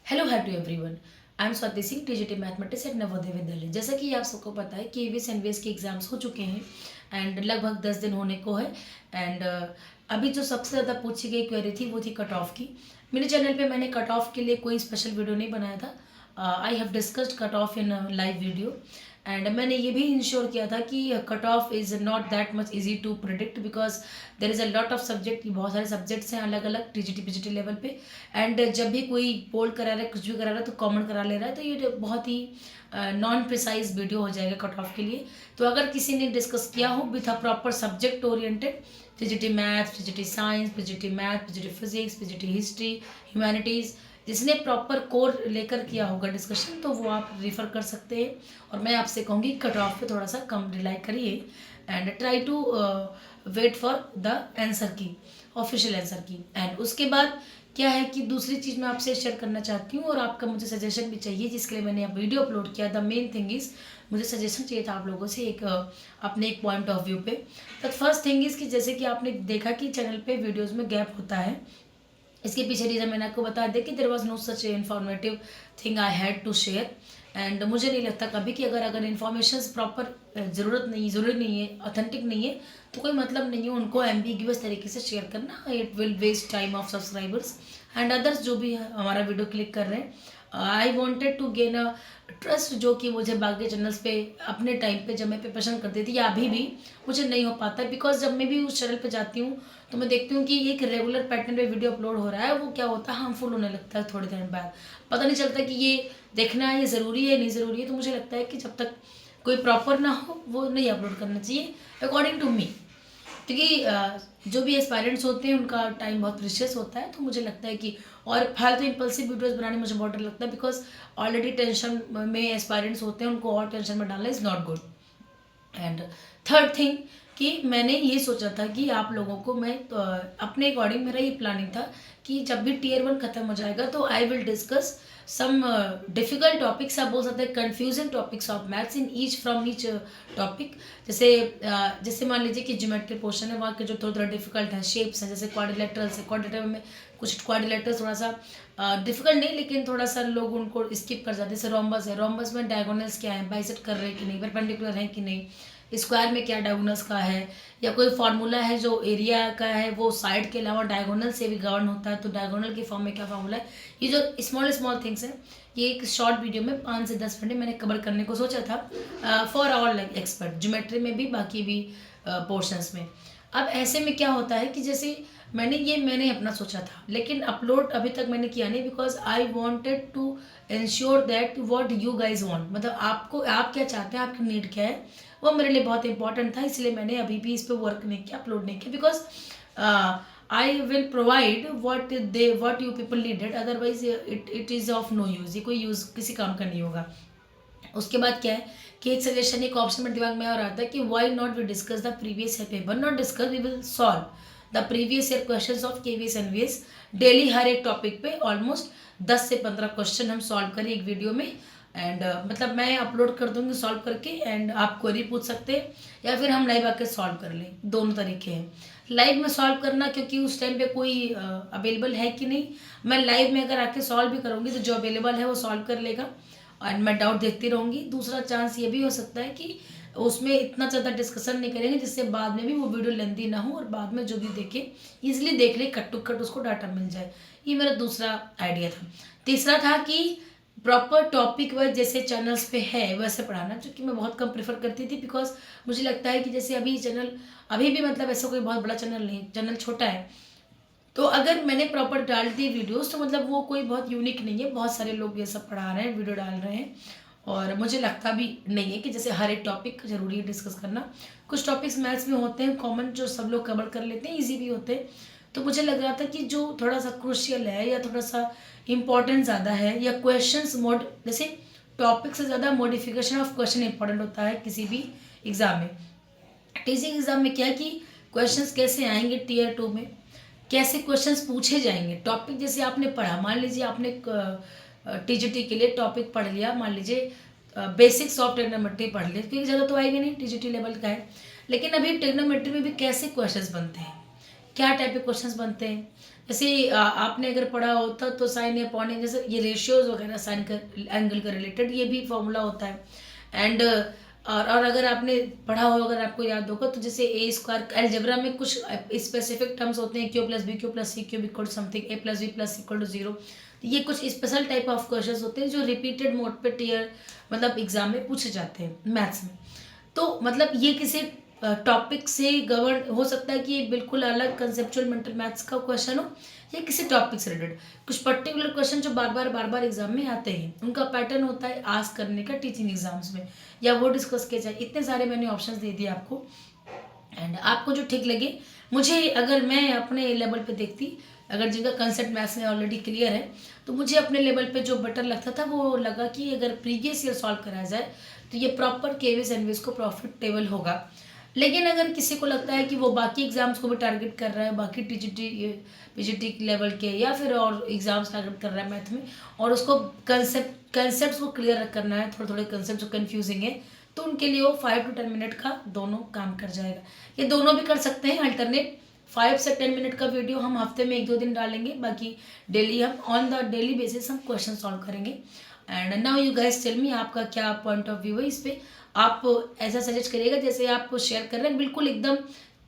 Hello hi to everyone. I am Swati Singh, TGT mathematics at Navodaya Vidyalaya. जैसा कि आप सबको पता है कि ईवीएस एनवीएस के एग्जाम्स हो चुके हैं एंड लगभग 10 दिन होने को है। एंड अभी जो सबसे ज़्यादा पूछी गई क्वेरी थी वो थी कट ऑफ की। मेरे चैनल पे मैंने कट ऑफ के लिए कोई स्पेशल वीडियो नहीं बनाया था। I have discussed cut off in live video and मैंने ये भी इंश्योर किया था कि cut off is not that much easy to predict because there is a lot of subject, बहुत सारे सब्जेक्ट्स हैं अलग अलग टीजीटी पीजीटी लेवल पे। एंड जब भी कोई पोल करा रहा है, कुछ भी करा रहा है तो कॉमन करा ले रहा है, तो ये बहुत ही नॉन प्रिसाइज वीडियो हो जाएगा कट ऑफ के लिए। तो अगर किसी ने डिस्कस किया हो with a proper subject oriented, PGT math, PGT science, PGT math, PGT physics, PGT history, humanities, जिसने प्रॉपर कोर लेकर किया होगा डिस्कशन, तो वो आप रिफ़र कर सकते हैं। और मैं आपसे कहूँगी कट ऑफ पे थोड़ा सा कम रिलाई करिए and try to wait for the answer key, official answer key. And उसके बाद क्या है कि दूसरी चीज़ मैं आपसे शेयर करना चाहती हूँ और आपका मुझे सजेशन भी चाहिए, जिसके लिए मैंने अब वीडियो अपलोड किया। द मेन थिंग इज़ मुझे सजेशन चाहिए था आप लोगों से एक अपने एक पॉइंट ऑफ व्यू पे। द फर्स्ट थिंग इज़ कि जैसे कि आपने देखा कि चैनल पे वीडियोज़ में गैप होता है, इसके पीछे रीज़न मैंने आपको बता दिया कि there was no such informative thing I had to share. And मुझे नहीं लगता कभी कि अगर इन्फॉर्मेशन प्रॉपर ज़रूरी नहीं है, ऑथेंटिक नहीं है, तो कोई मतलब नहीं है उनको एम्बिग्यूअस तरीके से शेयर करना। It will waste time of subscribers and others जो भी हमारा वीडियो क्लिक कर रहे हैं। I wanted to gain a trust, जो कि मुझे बाकी चैनल्स पे अपने टाइम पे जब मैं प्रिपरेशन करती थी या अभी भी मुझे नहीं हो पाता, बिकॉज जब मैं भी उस चैनल पे जाती हूँ तो मैं देखती हूँ कि एक रेगुलर पैटर्न पे वीडियो अपलोड हो रहा है, वो क्या होता है हार्मफुल होने लगता है थोड़ी देर बाद। पता नहीं चलता कि ये देखना है, ये ज़रूरी है नहीं ज़रूरी है। तो मुझे लगता है कि जब तक कोई प्रॉपर ना हो वो नहीं अपलोड करना चाहिए अकॉर्डिंग टू मी, क्योंकि जो भी एस्पायरेंट्स होते हैं उनका टाइम बहुत प्रीशियस होता है। तो मुझे लगता है कि और फालतू इंपल्सिव वीडियोस बनाने मुझे बहुत डर लगता है, बिकॉज ऑलरेडी टेंशन में एस्पायरेंट्स होते हैं, उनको और टेंशन में डालना is not good. And third thing कि मैंने ये सोचा था कि आप लोगों को मैं अपने अकॉर्डिंग मेरा ये प्लानिंग था कि जब भी टीयर 1 खत्म हो जाएगा तो I will discuss some difficult topics, आप बोल सकते हैं confusion topics of maths in each from each topic. जैसे मान लीजिए कि ज्योमेट्री पोर्शन है, वहाँ के जो थोड़ा थोड़ा डिफिकल्ट है, शेप्स हैं, जैसे क्वाड्रिलेटरल्स है। क्वाड्रिलेटर में कुछ क्वाड्रिलेटर्स थोड़ा सा डिफिकल्ट नहीं, लेकिन थोड़ा सा लोग उनको स्किप कर जाते हैं। जैसे रोम्बस है, रोम्बस में डायगोनल्स क्या है, बाइसेक्ट कर रहे हैं कि नहीं, परपेंडिकुलर है कि नहीं, स्क्वायर में क्या डायगोनल्स का है, या कोई फार्मूला है जो एरिया का है वो साइड के अलावा डायगोनल से भी गवर्न होता है, तो डायगोनल के फॉर्म में क्या फार्मूला है। ये जो स्मॉल स्मॉल थिंग्स हैं, ये एक शॉर्ट वीडियो में 5 से 10 मिनट मैंने कवर करने को सोचा था for all like expert, geometry में भी बाकी भी पोर्शंस में। अब ऐसे में क्या होता है कि जैसे मैंने अपना सोचा था, लेकिन अपलोड अभी तक मैंने किया नहीं, because I wanted to ensure that what you guys want, मतलब आप क्या चाहते हैं, आपकी नीड क्या है, वो मेरे लिए बहुत इंपॉर्टेंट था। इसलिए मैंने अभी भी इस पर वर्क नहीं किया, अपलोड नहीं किया, because I will provide what you people needed, otherwise it is of no use, ये कोई यूज़ किसी काम का नहीं होगा। उसके बाद क्या है कि एक सजेशन, एक ऑप्शन मेरे दिमाग में आ रहा था कि why not we discuss the previous year paper, not discuss, we will solve the previous year questions of KVS NVS daily. हर एक टॉपिक पे ऑलमोस्ट 10 से 15 क्वेश्चन हम सॉल्व करें एक वीडियो में। एंड मतलब मैं अपलोड कर दूंगी सॉल्व करके, एंड आप क्वेरी पूछ सकते हैं या फिर हम लाइव आके सॉल्व कर लें, दोनों तरीके हैं। लाइव में सॉल्व करना, क्योंकि उस टाइम पे कोई अवेलेबल है कि नहीं, मैं लाइव में अगर आके सॉल्व भी करूँगी तो जो अवेलेबल है वो सॉल्व कर लेगा और मैं डाउट देखती रहूँगी। दूसरा चांस ये भी हो सकता है कि उसमें इतना ज़्यादा डिस्कशन नहीं करेंगे जिससे बाद में भी वो वीडियो लेंदी ना हो और बाद में जो भी देखे ईजिली देख ले, कट टू कट उसको डाटा मिल जाए। ये मेरा दूसरा आइडिया था। तीसरा था कि प्रॉपर टॉपिक वाइज जैसे चैनल्स पे है वैसे पढ़ाना, जो कि मैं बहुत कम प्रेफर करती थी, बिकॉज मुझे लगता है कि जैसे अभी चैनल अभी भी मतलब ऐसा कोई बहुत बड़ा चैनल नहीं, चैनल छोटा है, तो अगर मैंने प्रॉपर डाल दी वीडियोस तो मतलब वो कोई बहुत यूनिक नहीं है, बहुत सारे लोग ये सब पढ़ा रहे हैं, वीडियो डाल रहे हैं। और मुझे लगता भी नहीं है कि जैसे हर एक टॉपिक जरूरी है डिस्कस करना। कुछ टॉपिक्स मैथ्स में होते हैं कॉमन, जो सब लोग कवर कर लेते हैं, ईजी भी होते हैं। तो मुझे लग रहा था कि जो थोड़ा सा क्रूशियल है या थोड़ा सा इम्पोर्टेंट ज़्यादा है, या क्वेश्चंस जैसे टॉपिक से ज़्यादा मॉडिफिकेशन ऑफ क्वेश्चन इंपॉर्टेंट होता है किसी भी एग्ज़ाम में। टीचिंग एग्ज़ाम में क्या कि क्वेश्चंस कैसे आएंगे टीयर 2 में, कैसे क्वेश्चंस पूछे जाएंगे, टॉपिक जैसे आपने पढ़ा, मान लीजिए आपने टीजीटी के लिए टॉपिक पढ़ लिया, मान लीजिए बेसिक्स ऑफ ट्रिग्नोमेट्री पढ़ लिया, क्योंकि ज़्यादा तो आएगा नहीं, टीजीटी लेवल का है। लेकिन अभी ट्रिग्नोमेट्री में भी कैसे क्वेश्चंस बनते हैं, क्या टाइप के क्वेश्चंस बनते हैं। जैसे आपने अगर पढ़ा होता तो साइन या पॉइंट, जैसे ये रेशियोज वगैरह साइन का एंगल का रिलेटेड ये भी फॉर्मूला होता है। एंड और अगर आपने पढ़ा हो, अगर आपको याद होगा तो जैसे ए स्क्वायर एलजेब्रा में कुछ स्पेसिफिक टर्म्स होते हैं, q plus b q plus c cube equal to something, a plus b plus equal to 0। ये कुछ स्पेशल टाइप ऑफ क्वेश्चंस होते हैं जो रिपीटेड मोड पे टीयर मतलब एग्जाम में पूछे जाते हैं मैथ्स में। तो मतलब ये किसी टॉपिक से गवर्न हो सकता है कि ये बिल्कुल अलग कंसेप्चुअल मेंटल मैथ्स का क्वेश्चन हो, या किसी टॉपिक से रिलेटेड कुछ पर्टिकुलर क्वेश्चन जो बार बार एग्जाम में आते हैं, उनका पैटर्न होता है आस्क करने का टीचिंग एग्जाम्स में, या वो डिस्कस किया जाए। इतने सारे मैंने ऑप्शंस दे दिए आपको, एंड आपको जो ठीक लगे। मुझे अगर मैं अपने लेवल पे देखती, अगर जिनका कंसेप्ट मैथ्स में ऑलरेडी क्लियर है, तो मुझे अपने लेवल पे जो बेटर लगता था वो लगा कि अगर प्रीवियस ईयर सॉल्व कराया जाए तो ये प्रॉपर केवीएस एनवीएस को प्रॉफिटेबल होगा। लेकिन अगर किसी को लगता है कि वो बाकी एग्जाम्स को भी टारगेट कर रहा है, बाकी पीजीटी लेवल के या फिर और एग्जाम्स टारगेट कर रहा है मैथ में, और उसको कंसेप्ट को क्लियर करना है, थोड़े थोड़े कंसेप्ट जो कन्फ्यूजिंग है, तो उनके लिए वो 5 to 10 मिनट का दोनों काम कर जाएगा। ये दोनों भी कर सकते हैं अल्टरनेट। 5 से 10 मिनट का वीडियो हम हफ्ते में 1-2 दिन डालेंगे, बाकी डेली हम ऑन द डेली बेसिस हम क्वेश्चन सॉल्व करेंगे। And now you guys tell me, आपका क्या पॉइंट ऑफ व्यू है इस पे। आप ऐसा सजेस्ट करिएगा जैसे आप शेयर कर रहे हैं, बिल्कुल एकदम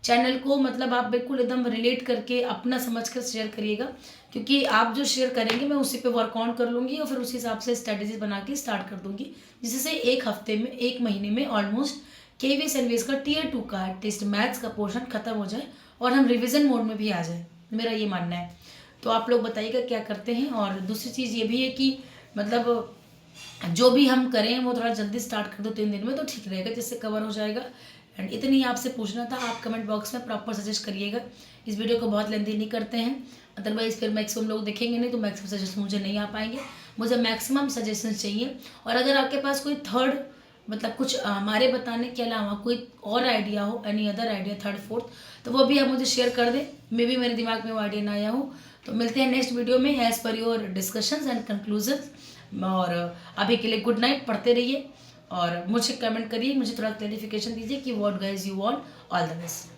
चैनल को मतलब आप बिल्कुल एकदम रिलेट करके अपना समझ कर शेयर करिएगा, क्योंकि आप जो शेयर करेंगे मैं उसी पे वर्क ऑन कर लूँगी और फिर उस हिसाब से स्ट्रेटेजीज बना के स्टार्ट कर दूँगी, जिससे एक हफ्ते में, एक महीने में ऑलमोस्ट केवीएस एनवीएस का Tier 2 का टेस्ट मैथ्स का पोर्शन खत्म हो जाए और हम रिविजन मोड में भी आ जाए। मेरा ये मानना है। तो आप लोग बताइएगा क्या करते हैं। और दूसरी चीज़ ये भी है कि मतलब जो भी हम करें वो थोड़ा जल्दी स्टार्ट कर दो 3 दिन में, तो ठीक रहेगा, जिससे कवर हो जाएगा। एंड इतनी आपसे पूछना था, आप कमेंट बॉक्स में प्रॉपर सजेस्ट करिएगा। इस वीडियो को बहुत लेंथी नहीं करते हैं, अदरवाइज फिर मैक्सिमम लोग देखेंगे नहीं तो मैक्सिमम सजेशन मुझे नहीं आ पाएंगे। मुझे मैक्सिमम सजेशन चाहिए। और अगर आपके पास कोई थर्ड मतलब कुछ हमारे बताने के अलावा कोई और आइडिया हो, any other idea, third fourth, तो वो भी आप मुझे शेयर कर दें। मे भी मेरे दिमाग में वो आइडिया ना आया हो। तो मिलते हैं नेक्स्ट वीडियो में as per your discussions and conclusions. और अभी के लिए गुड नाइट, पढ़ते रहिए और मुझे कमेंट करिए, मुझे थोड़ा क्लैरिफिकेशन दीजिए कि what guys you want. All the best.